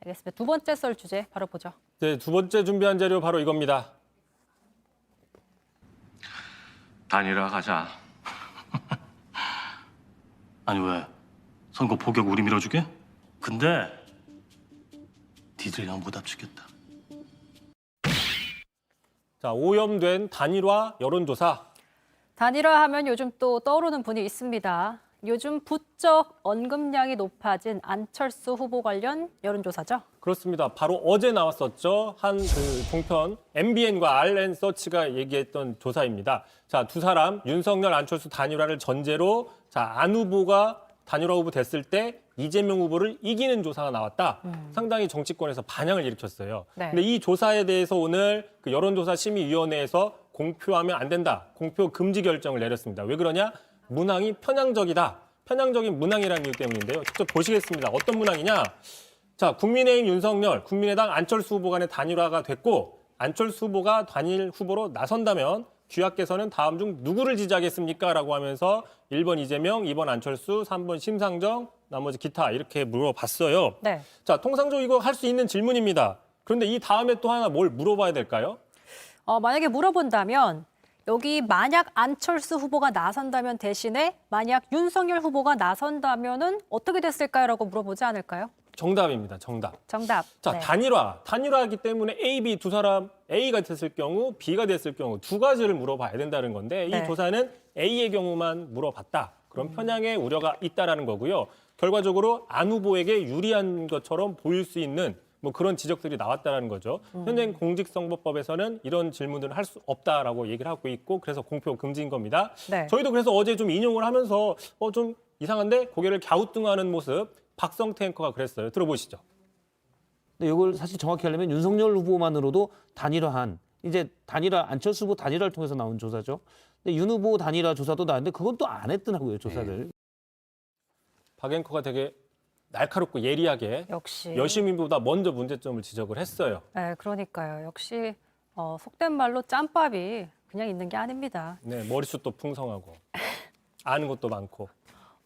알겠습니다. 두 번째 썰 주제 바로 보죠. 네, 두 번째 준비한 자료 바로 이겁니다. 단일화 가자. 아니 왜? 선거 포격 우리 밀어주게? 근데 니들이랑 못 합치겠다. 자, 오염된 단일화 여론조사. 단일화하면 요즘 또 떠오르는 분이 있습니다. 요즘 부쩍 언급량이 높아진 안철수 후보 관련 여론조사죠. 그렇습니다. 바로 어제 나왔었죠. 한 종편 MBN과 RN서치가 얘기했던 조사입니다. 자, 두 사람 윤석열, 안철수 단일화를 전제로 안 후보가 단일화 후보 됐을 때 이재명 후보를 이기는 조사가 나왔다. 상당히 정치권에서 반향을 일으켰어요. 네. 근데 이 조사에 대해서 오늘 그 여론조사 심의위원회에서 공표하면 안 된다. 공표 금지 결정을 내렸습니다. 왜 그러냐? 문항이 편향적이다. 편향적인 문항이라는 이유 때문인데요. 직접 보시겠습니다. 어떤 문항이냐? 자, 국민의힘 윤석열, 국민의당 안철수 후보 간의 단일화가 됐고 안철수 후보가 단일 후보로 나선다면 귀하께서는 다음 중 누구를 지지하겠습니까? 라고 하면서 1번 이재명, 2번 안철수, 3번 심상정, 나머지 기타 이렇게 물어봤어요. 네. 자, 통상적으로 이거 할 수 있는 질문입니다. 그런데 이 다음에 또 하나 뭘 물어봐야 될까요? 만약에 물어본다면 여기 만약 안철수 후보가 나선다면 대신에 만약 윤석열 후보가 나선다면은 어떻게 됐을까요?라고 물어보지 않을까요? 정답입니다. 정답. 정답. 자, 네. 단일화하기 때문에 A, B 두 사람 A가 됐을 경우, B가 됐을 경우 두 가지를 물어봐야 된다는 건데 네. 이 조사는 A의 경우만 물어봤다. 그런 편향의 우려가 있다라는 거고요. 결과적으로 안 후보에게 유리한 것처럼 보일 수 있는 뭐 그런 지적들이 나왔다라는 거죠. 현행 공직선거법에서는 이런 질문들을 할 수 없다라고 얘기를 하고 있고 그래서 공표 금지인 겁니다. 네. 저희도 그래서 어제 좀 인용을 하면서 좀 이상한데 고개를 갸우뚱하는 모습 박성태 앵커가 그랬어요. 들어보시죠. 근데 이걸 사실 정확히 하려면 윤석열 후보만으로도 단일화한 이제 안철수 후보 단일화를 통해서 나온 조사죠. 근데 윤 후보 단일화 조사도 나왔는데 그건 또 안 했더라고요, 조사를. 박 앵커가 되게 날카롭고 예리하게 역시. 여시민보다 먼저 문제점을 지적을 했어요. 네, 그러니까요. 역시 속된 말로 짬밥이 그냥 있는 게 아닙니다. 네, 머리숱도 풍성하고 아는 것도 많고.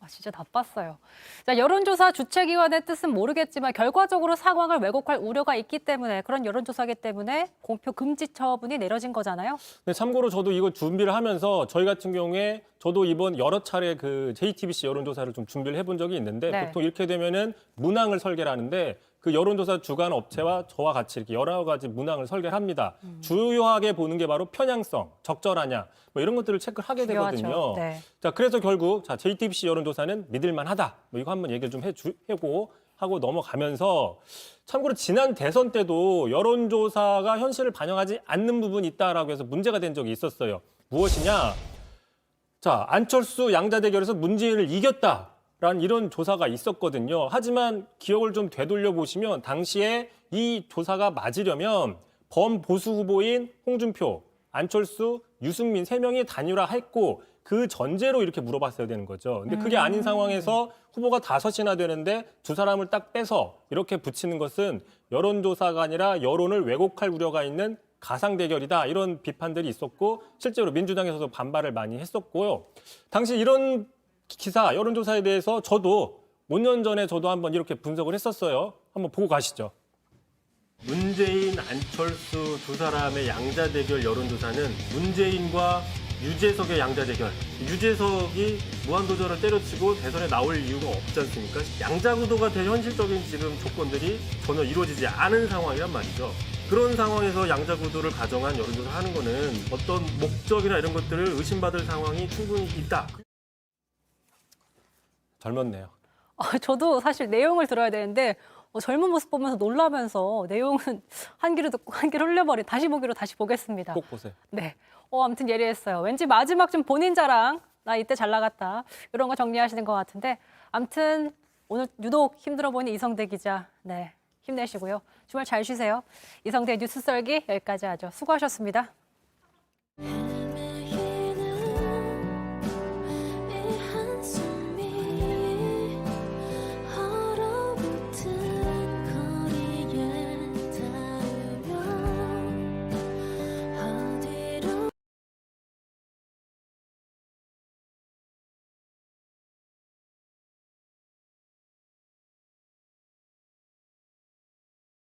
진짜 나빴어요. 자, 여론조사 주최기관의 뜻은 모르겠지만 결과적으로 상황을 왜곡할 우려가 있기 때문에 그런 여론조사이기 때문에 공표 금지 처분이 내려진 거잖아요. 근데 참고로 저도 이거 준비를 하면서 저희 같은 경우에 저도 이번 여러 차례 그 JTBC 여론조사를 좀 준비를 해본 적이 있는데 네. 보통 이렇게 되면은 문항을 설계를 하는데 그 여론조사 주관 업체와 저와 같이 이렇게 여러 가지 문항을 설계를 합니다. 주요하게 보는 게 바로 편향성, 적절하냐 뭐 이런 것들을 체크를 하게 중요하죠. 되거든요. 네. 자, 그래서 결국 JTBC 여론조사는 믿을만하다. 뭐 이거 한번 얘기를 좀 해고 하고 넘어가면서 참고로 지난 대선 때도 여론조사가 현실을 반영하지 않는 부분이 있다라고 해서 문제가 된 적이 있었어요. 무엇이냐? 자, 안철수 양자 대결에서 문재인을 이겼다. 라는 이런 조사가 있었거든요. 하지만 기억을 좀 되돌려 보시면 당시에 이 조사가 맞으려면 범보수 후보인 홍준표, 안철수, 유승민 세 명이 단일화했고 그 전제로 이렇게 물어봤어야 되는 거죠. 근데 그게 아닌 상황에서 후보가 5이나 되는데 두 사람을 딱 빼서 이렇게 붙이는 것은 여론조사가 아니라 여론을 왜곡할 우려가 있는 가상 대결이다. 이런 비판들이 있었고 실제로 민주당에서도 반발을 많이 했었고요. 당시 이런 기사, 여론조사에 대해서 저도 몇 년 전에 저도 한번 이렇게 분석을 했었어요. 한번 보고 가시죠. 문재인, 안철수 두 사람의 양자 대결 여론조사는 문재인과 유재석의 양자 대결. 유재석이 무한도전을 때려치고 대선에 나올 이유가 없지 않습니까? 양자 구도가 될 현실적인 지금 조건들이 전혀 이루어지지 않은 상황이란 말이죠. 그런 상황에서 양자 구도를 가정한 여론조사 하는 거는 어떤 목적이나 이런 것들을 의심받을 상황이 충분히 있다. 젊었네요. 저도 사실 내용을 들어야 되는데 젊은 모습 보면서 놀라면서 내용은 한 귀로 듣고 한 귀로 흘려버린 다시 보기로 다시 보겠습니다. 꼭 보세요. 네. 아무튼 예리했어요. 왠지 마지막 좀 본인 자랑, 나 이때 잘 나갔다. 이런 거 정리하시는 것 같은데 아무튼 오늘 유독 힘들어 보이는 이성대 기자. 네, 힘내시고요. 주말 잘 쉬세요. 이성대 뉴스 썰기 여기까지 하죠. 수고하셨습니다.